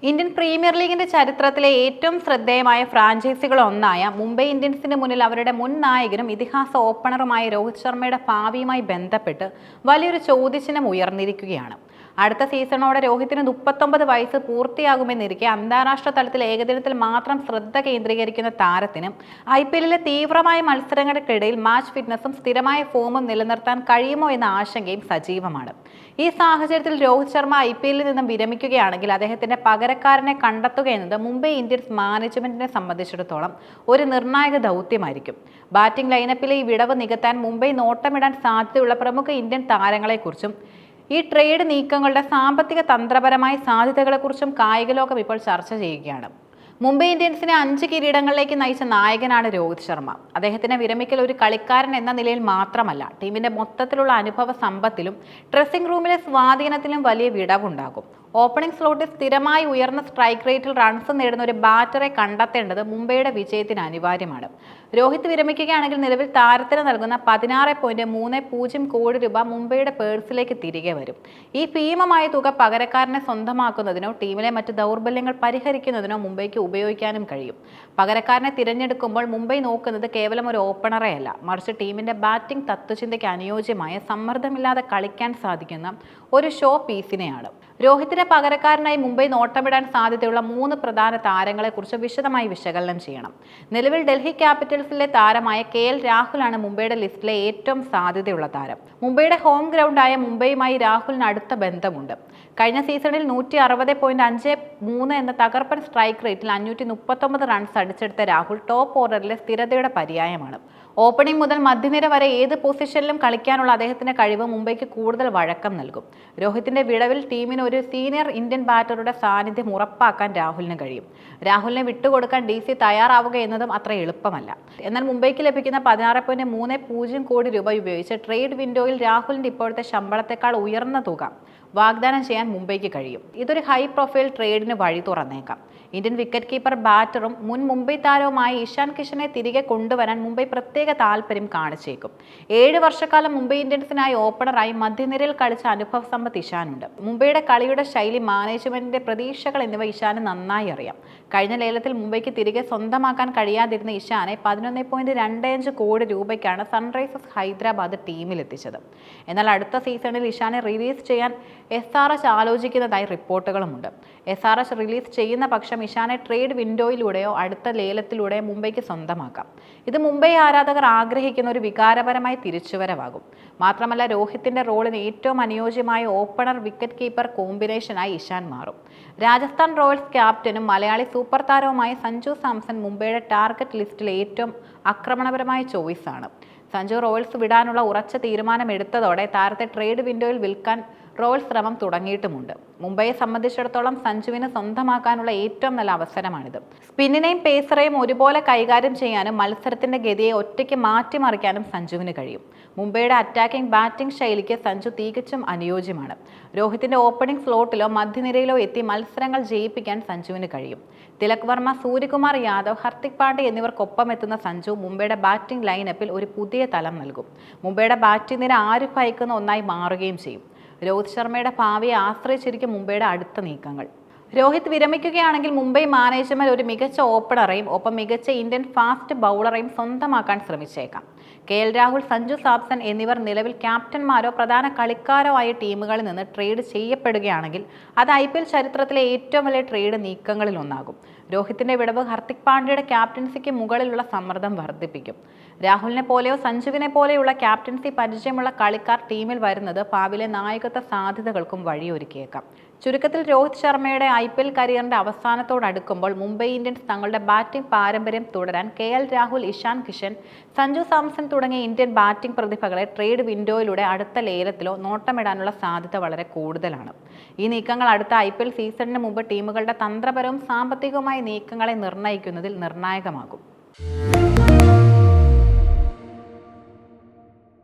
Indian premier ലീഗിന്റെ ചരിത്രത്തിലെ ഏറ്റവും ശ്രദ്ധേയമായ ഫ്രാഞ്ചൈസികളൊന്നായ മുംബൈ ഇന്ത്യൻസിന് മുന്നിൽ അവരുടെ മുൻ നായകനും ഇതിഹാസ ഓപ്പണറുമായ രോഹിത് ശർമ്മയുടെ ഭാവിയുമായി ബന്ധപ്പെട്ട് വലിയൊരു ചോദ്യചിഹ്നം ഉയർന്നിരിക്കുകയാണ്. അടുത്ത സീസണോടെ രോഹിത്തിന് 39 വയസ്സ് പൂർത്തിയാകുമെന്നിരിക്കെ അന്താരാഷ്ട്ര തലത്തിൽ ഏകദിനത്തിൽ മാത്രം ശ്രദ്ധ കേന്ദ്രീകരിക്കുന്ന താരത്തിന് IPLലെ തീവ്രമായ മത്സരങ്ങൾക്കിടയിൽ മാച്ച് ഫിറ്റ്നസും സ്ഥിരമായ ഫോമും നിലനിർത്താൻ കഴിയുമോ എന്ന ആശങ്കയും സജീവമാണ്. ഈ സാഹചര്യത്തിൽ രോഹിത് ശർമ്മ IPLൽ നിന്നും വിരമിക്കുകയാണെങ്കിൽ അദ്ദേഹത്തിന്റെ പകരക്കാരനെ കണ്ടെത്തുക എന്നത് മുംബൈ ഇന്ത്യൻസ് മാനേജ്മെന്റിനെ സംബന്ധിച്ചിടത്തോളം ഒരു നിർണായക ദൗത്യമായിരിക്കും. ബാറ്റിംഗ് ലൈനപ്പിലെ ഈ വിടവ് നികത്താൻ മുംബൈ നോട്ടമിടാൻ സാധ്യതയുള്ള പ്രമുഖ ഇന്ത്യൻ താരങ്ങളെക്കുറിച്ചും ഈ ട്രേഡ് നീക്കങ്ങളുടെ സാമ്പത്തിക തന്ത്രപരമായ സാധ്യതകളെക്കുറിച്ചും കായിക ലോകം ഇപ്പോൾ ചർച്ച ചെയ്യുകയാണ്. മുംബൈ ഇന്ത്യൻസിനെ 5 കിരീടങ്ങളിലേക്ക് നയിച്ച നായകനാണ് രോഹിത് ശർമ്മ. അദ്ദേഹത്തിന്റെ വിരമിക്കൽ ഒരു കളിക്കാരൻ എന്ന നിലയിൽ മാത്രമല്ല, ടീമിന്റെ മൊത്തത്തിലുള്ള അനുഭവ സമ്പത്തിലും ഡ്രസ്സിംഗ് റൂമിലെ സ്വാധീനത്തിലും വലിയ വിടവുണ്ടാകും. ഓപ്പണിംഗ് സ്ലോട്ടിൽ സ്ഥിരമായി ഉയർന്ന സ്ട്രൈക്ക് റേറ്റിൽ റൺസ് നേടുന്ന ഒരു ബാറ്ററെ കണ്ടെത്തേണ്ടത് മുംബൈയുടെ വിജയത്തിന് അനിവാര്യമാണ്. രോഹിത് വിരമിക്കുകയാണെങ്കിൽ നിലവിൽ താരത്തിന് നൽകുന്ന 16.30 കോടി രൂപ മുംബൈയുടെ പേഴ്സിലേക്ക് തിരികെ വരും. ഈ ഭീമമായ തുക പകരക്കാരനെ സ്വന്തമാക്കുന്നതിനോ ടീമിലെ മറ്റ് ദൗർബല്യങ്ങൾ പരിഹരിക്കുന്നതിനോ മുംബൈക്ക് ഉപയോഗിക്കാനും കഴിയും. പകരക്കാരനെ തിരഞ്ഞെടുക്കുമ്പോൾ മുംബൈ നോക്കുന്നത് കേവലം ഒരു ഓപ്പണറെയല്ല, മറിച്ച് ടീമിന്റെ ബാറ്റിംഗ് തത്വചിന്തയ്ക്ക് അനുയോജ്യമായ സമ്മർദ്ദമില്ലാതെ കളിക്കാൻ സാധിക്കുന്ന ഒരു ഷോ പീസിനെയാണ്. രോഹിത്തിന് പകരക്കാരനായി മുംബൈ നോട്ടമിടാൻ സാധ്യതയുള്ള 3 പ്രധാന താരങ്ങളെക്കുറിച്ച് വിശദമായി വിശകലനം ചെയ്യണം. നിലവിൽ ഡൽഹി ക്യാപിറ്റൽസിലെ താരമായ KL രാഹുലാണ് മുംബൈയുടെ ലിസ്റ്റിലെ ഏറ്റവും സാധ്യതയുള്ള താരം. മുംബൈയുടെ ഹോം ഗ്രൗണ്ടായ മുംബൈയുമായി രാഹുലിന് അടുത്ത ബന്ധമുണ്ട്. കഴിഞ്ഞ സീസണിൽ 160.53 എന്ന തകർപ്പൻ സ്ട്രൈക്ക് റേറ്റിൽ 539 റൺസ് അടിച്ചെടുത്ത രാഹുൽ ടോപ്പ് ഓർഡറിലെ സ്ഥിരതയുടെ പര്യായമാണ്. ഓപ്പണിംഗ് മുതൽ മധ്യനിര വരെ ഏത് പൊസിഷനിലും കളിക്കാനുള്ള അദ്ദേഹത്തിന്റെ കഴിവ് മുംബൈക്ക് കൂടുതൽ വഴക്കം നൽകും. രോഹിത്തിന്റെ വിടവിൽ ടീമിന് ഒരു സീനിയർ ഇന്ത്യൻ ബാറ്ററുടെ സാന്നിധ്യം ഉറപ്പാക്കാൻ രാഹുലിന് കഴിയും. രാഹുലിനെ വിട്ടുകൊടുക്കാൻ DC തയ്യാറാവുക എന്നതും അത്ര എളുപ്പമല്ല. എന്നാൽ മുംബൈക്ക് ലഭിക്കുന്ന 16.30 കോടി രൂപ ഉപയോഗിച്ച് ട്രേഡ് വിൻഡോയിൽ രാഹുലിന്റെ ഇപ്പോഴത്തെ ശമ്പളത്തെക്കാൾ ഉയർന്ന തുക വാഗ്ദാനം ചെയ്യാൻ മുംബൈക്ക് കഴിയും. ഇതൊരു ഹൈ പ്രൊഫൈൽ ട്രേഡിന് വഴി തുറന്നേക്കാം. ഇന്ത്യൻ വിക്കറ്റ് കീപ്പർ ബാറ്ററും മുൻ മുംബൈ താരവുമായ ഇഷാൻ കിഷനെ തിരികെ കൊണ്ടുവരാൻ മുംബൈ പ്രത്യേക താല്പര്യം കാണിച്ചേക്കും. 7 വർഷക്കാലം മുംബൈ ഇന്ത്യൻസിനായി ഓപ്പണറായി മധ്യനിരയിൽ കളിച്ച അനുഭവ സമ്പത്ത് ഇഷാനുണ്ട്. മുംബൈയുടെ കളിയുടെ ശൈലി, മാനേജ്മെന്റിന്റെ പ്രതീക്ഷകൾ എന്നിവ ഇഷാന് നന്നായി അറിയാം. കഴിഞ്ഞ ലേലത്തിൽ മുംബൈക്ക് തിരികെ സ്വന്തമാക്കാൻ കഴിയാതിരുന്ന ഇഷാനെ 11.25 കോടി രൂപയ്ക്കാണ് സൺറൈസേഴ്സ് ഹൈദരാബാദ് ടീമിലെത്തിച്ചത്. എന്നാൽ അടുത്ത സീസണിൽ ഇഷാനെ റിലീസ് ചെയ്യാൻ SRH ആലോചിക്കുന്നതായി റിപ്പോർട്ടുകളുമുണ്ട്. SRH റിലീസ് ചെയ്യുന്ന പക്ഷം ഇഷാനെ ട്രേഡ് വിൻഡോയിലൂടെയോ അടുത്ത ലേലത്തിലൂടെയോ മുംബൈക്ക് സ്വന്തമാക്കാം. ഇത് മുംബൈ ആരാധകർ ആഗ്രഹിക്കുന്ന ഒരു വികാരപരമായ തിരിച്ചുവരവാകും. മാത്രമല്ല, രോഹിത്തിന്റെ റോളിന് ഏറ്റവും അനുയോജ്യമായ ഓപ്പണർ വിക്കറ്റ് കീപ്പർ കോമ്പിനേഷനായി ഇഷാൻ മാറും. രാജസ്ഥാൻ റോയൽസ് ക്യാപ്റ്റനും മലയാളി സൂപ്പർ താരവുമായ സഞ്ജു സാംസൺ മുംബൈയുടെ ടാർഗറ്റ് ലിസ്റ്റിലെ ഏറ്റവും ആക്രമണപരമായ ചോയ്സാണ്. സഞ്ജു റോയൽസ് വിടാനുള്ള ഉറച്ച തീരുമാനമെടുത്തതോടെ താരത്തെ ട്രേഡ് വിൻഡോയിൽ വിൽക്കാൻ റോയൽസ് ശ്രമം തുടങ്ങിയിട്ടുമുണ്ട്. മുംബൈയെ സംബന്ധിച്ചിടത്തോളം സഞ്ജുവിന് സ്വന്തമാക്കാനുള്ള ഏറ്റവും നല്ല അവസരമാണിത്. സ്പിന്നിനെയും പേസറേയും ഒരുപോലെ കൈകാര്യം ചെയ്യാനും മത്സരത്തിന്റെ ഗതിയെ ഒറ്റയ്ക്ക് മാറ്റിമറിക്കാനും സഞ്ജുവിന് കഴിയും. മുംബൈയുടെ അറ്റാക്കിംഗ് ബാറ്റിംഗ് ശൈലിക്ക് സഞ്ജു തികച്ചും അനുയോജ്യമാണ്. രോഹിത്തിന്റെ ഓപ്പണിംഗ് സ്ലോട്ടിലോ മധ്യനിരയിലോ എത്തി മത്സരങ്ങൾ ജയിപ്പിക്കാൻ സഞ്ജുവിന് കഴിയും. തിലക് വർമ്മ, സൂര്യകുമാർ യാദവ്, ഹർദിക് പാണ്ഡ്യ എന്നിവർക്കൊപ്പം എത്തുന്ന സഞ്ജു മുംബൈയുടെ ബാറ്റിംഗ് ലൈനപ്പിൽ ഒരു പുതിയ തലം നൽകും. മുംബൈയുടെ ബാറ്റിംഗ് നിര ആര് ഭയക്കുന്ന ഒന്നായി മാറുകയും ചെയ്യും. രോഹിത് ശർമ്മയുടെ ഭാവിയെ ആശ്രയിച്ചിരിക്കും മുംബൈയുടെ അടുത്ത നീക്കങ്ങൾ. രോഹിത് വിരമിക്കുകയാണെങ്കിൽ മുംബൈ മാനേജ്മെന്റ് ഒരു മികച്ച ഓപ്പണറെയും ഒപ്പം മികച്ച ഇന്ത്യൻ ഫാസ്റ്റ് ബൗളറെയും സ്വന്തമാക്കാൻ ശ്രമിച്ചേക്കാം. KL രാഹുൽ, സഞ്ജു സാംസൺ എന്നിവർ നിലവിൽ ക്യാപ്റ്റന്മാരോ പ്രധാന കളിക്കാരോ ആയ ടീമുകളിൽ നിന്ന് ട്രേഡ് ചെയ്യപ്പെടുകയാണെങ്കിൽ അത് IPL ചരിത്രത്തിലെ ഏറ്റവും വലിയ ട്രേഡ് നീക്കങ്ങളിൽ ഒന്നാകും. രോഹിത്തിന്റെ വിടവ് ഹർദിക് പാണ്ഡ്യയുടെ ക്യാപ്റ്റൻസിക്ക് മുകളിലുള്ള സമ്മർദ്ദം വർദ്ധിപ്പിക്കും. രാഹുലിനെ പോലെയോ സഞ്ജുവിനെ പോലെയുള്ള ക്യാപ്റ്റൻസി പരിചയമുള്ള കളിക്കാർ ടീമിൽ വരുന്നത് ഭാവിയിലെ നായകത്വ സാധ്യതകൾക്കും വഴിയൊരുക്കിയേക്കാം. ചുരുക്കത്തിൽ, രോഹിത് ശർമ്മയുടെ IPL കരിയറിന്റെ അവസാനത്തോടടുക്കുമ്പോൾ മുംബൈ ഇന്ത്യൻസ് തങ്ങളുടെ ബാറ്റിംഗ് പാരമ്പര്യം തുടരാൻ KL രാഹുൽ, ഇഷാൻ കിഷൻ, സഞ്ജു സാംസൺ തുടങ്ങിയ ഇന്ത്യൻ ബാറ്റിംഗ് പ്രതിഭകളെ ട്രേഡ് വിൻഡോയിലൂടെ അടുത്ത ലേലത്തിലോ നോട്ടമിടാനുള്ള സാധ്യത വളരെ കൂടുതലാണ്. ഈ നീക്കങ്ങൾ അടുത്ത IPL സീസണിന് മുമ്പ് ടീമുകളുടെ തന്ത്രപരവും സാമ്പത്തികവുമായ നീക്കങ്ങളെ നിർണ്ണയിക്കുന്നതിൽ നിർണായകമാകും.